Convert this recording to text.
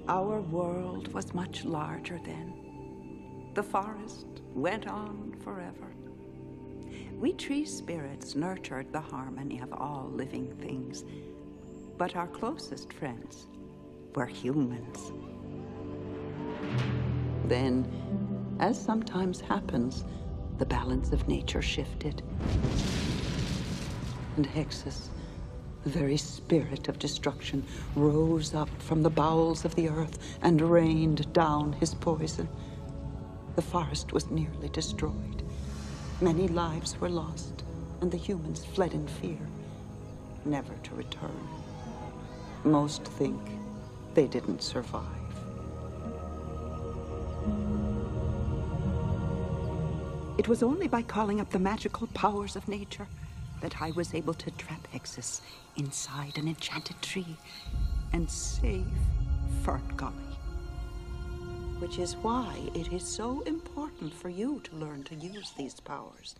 Our world was much larger then. The forest went on forever. We tree spirits nurtured the harmony of all living things, but our closest friends were humans. Then, as sometimes happens, the balance of nature shifted. And Hexus, the very spirit of destruction, rose up from the bowels of the earth and rained down his poison. The forest was nearly destroyed. Many lives were lost, and the humans fled in fear, never to return. Most think they didn't survive. It was only by calling up the magical powers of nature that I was able to trap Hexus inside an enchanted tree and save FernGully. Which is why it is so important for you to learn to use these powers.